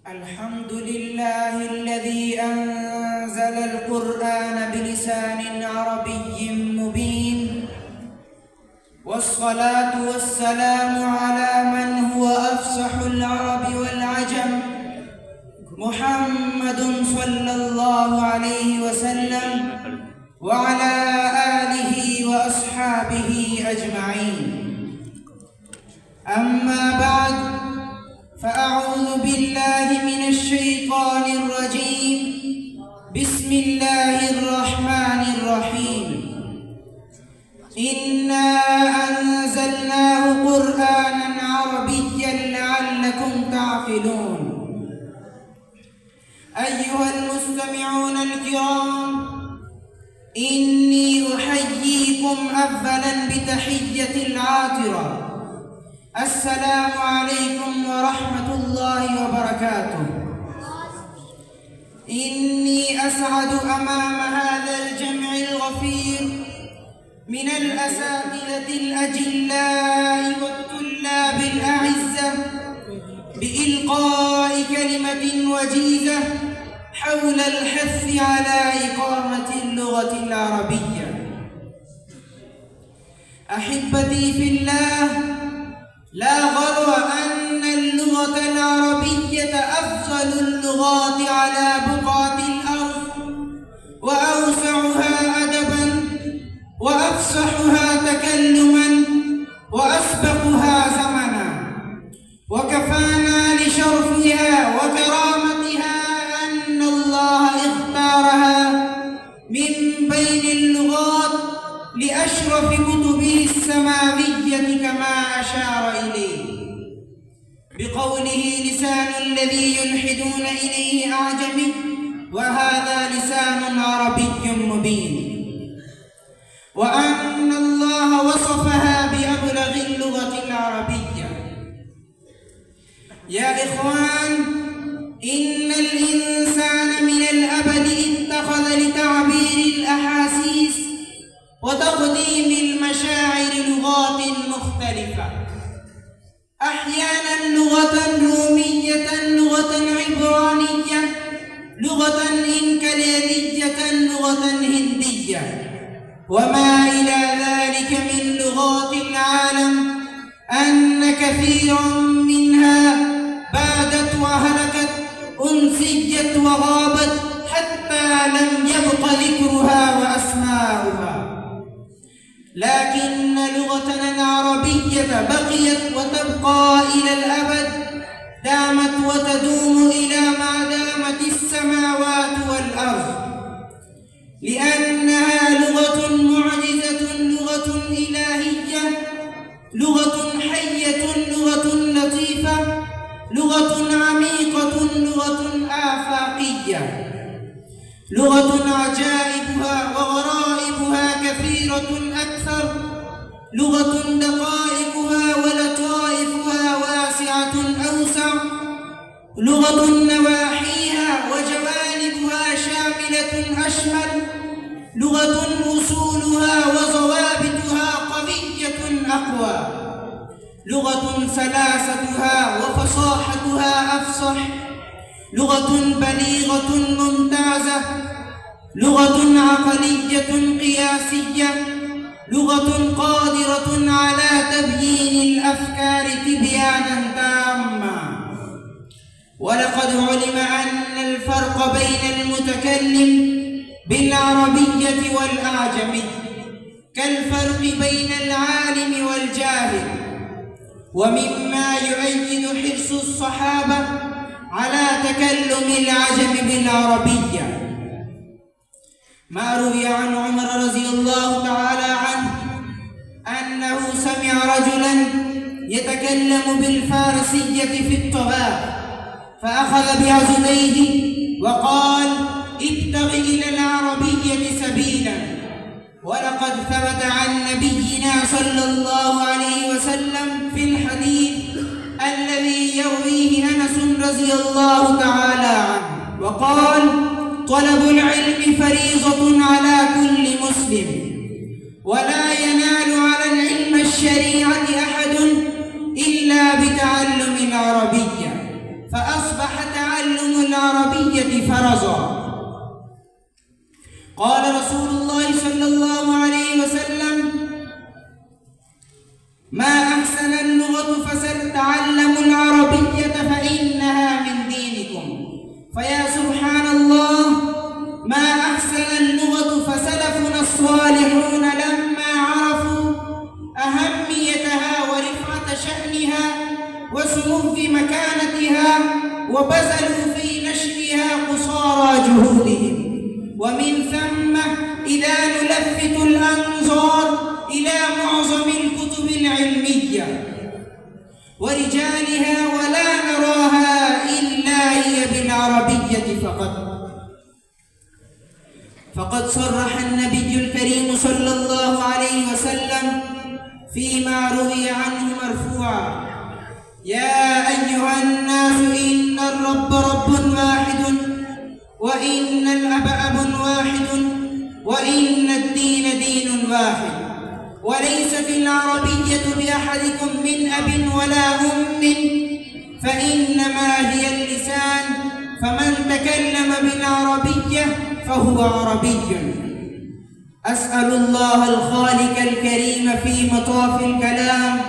الحمد لله الذي أنزل القرآن بلسان عربي مبين، والصلاة والسلام على من هو أفصح العرب والعجم، محمد صلى الله عليه وسلم وعلى آله وأصحابه أجمعين. أما بعد، فأعوذ بالله من الشيطان الرجيم. بسم الله الرحمن الرحيم. إنا أنزلناه قرآنا عربيا لعلكم تعقلون. أيها المستمعون الكرام، إني أحييكم أولا بتحية العاطرة. السلام عليكم ورحمة الله وبركاته. إني أسعد أمام هذا الجمع الغفير من الأساتذة الأجلاء والطلاب الأعزة بإلقاء كلمة وجيزة حول الحث على إقامة اللغة العربية. أحبتي في الله، لا غرو أن اللغة العربية أفضل اللغات على بقعة الأرض، وأوسعها أدبا، وأفصحها تكلما، وأسبقها زمنا. وكفانا لشرفها وكرامتها أن الله اختارها من بين اللغات لأشرف كتبه السماوية كما أشار إليه بقوله: لسان الذي يلحدون إليه أعجمي وهذا لسان عربي مبين. وأن الله وصفها بأبلغ اللغة العربية. يا إخوان، إن الإنسان من الأبد اتخذ لتعبير الأحاسيس وتقديم المشاعر لغات مختلفة، أحيانا لغة رومية، لغة عبرانية، لغة إنكليزية، لغة هندية، وما إلى ذلك من لغات العالم، أن كثيرا منها بادت وهلكت، أنسيت وغابت، حتى لم يبق ذكرها وأسماؤها. لكن لغتنا العربية بقيت وتبقى إلى الأبد، دامت وتدوم إلى ما دامت السماوات والأرض، لأنها لغة معجزة، لغة إلهية، لغة حية، لغة لطيفة، لغة عميقة، لغة آفاقية، لغة عجائبها وغرائبها كثيرة أكثر، لغة دقائقها ولطائفها واسعة أوسع، لغة نواحيها وجوانبها شاملة أشمل، لغة أصولها وضوابطها قوية أقوى، لغة سلاستها وفصاحتها أفصح، لغة بليغة ممتازة، لغة عقلية قياسية، لغة قادرة على تبيين الأفكار تبيانا تاما. ولقد علم أن الفرق بين المتكلم بالعربية والأعجمي كالفرق بين العالم والجاهل. ومما يؤيد حرص الصحابة على تكلم العجم بالعربية ما روي عن عمر رضي الله تعالى عنه أنه سمع رجلا يتكلم بالفارسية في الطباخ، فأخذ بعضديه وقال: ابتغ إلى العربية سبيلا. ولقد ثبت عن نبينا صلى الله عليه وسلم في الحديث الذي يرويه أنس رضي الله تعالى عنه وقال: طلب العلم فريضة على كل مسلم، ولا ينال على العلم الشريعة أحد إلا بتعلم العربية. فأصبح تعلم فرزا. قال رسول الله صلى الله عليه وسلم: ما أحسن اللغة فسلتعلموا العربية فإنها من دينكم. فيا سبحان الله، ما أحسن اللغة فسلفنا الصالحون لما عرفوا أهميتها ورفعة شأنها وسمو مكانتها وبذلوا في نشرها قصارى جهودهم. ومن ثم إذا نلفت الأنظار إلى معظم الكتب العلمية ورجالها ولا نراها إلا هي بالعربية فقد صرح النبي الكريم صلى الله عليه وسلم فيما روي عنه مرفوعا: يا أيها الناس إن الرب رب واحد، وإن الأب أب واحد، وإن الدين دين واحد، وليست العربية بأحدكم من أب ولا أم، فإنما هي اللسان، فمن تكلم بالعربية فهو عربي. أسأل الله الخالق الكريم في مطاف الكلام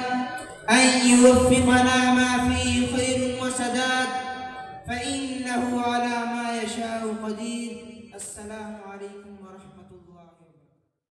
أن يوفقنا ما فيه خير وسداد، فإنه على ما يشاء قدير. السلام عليكم.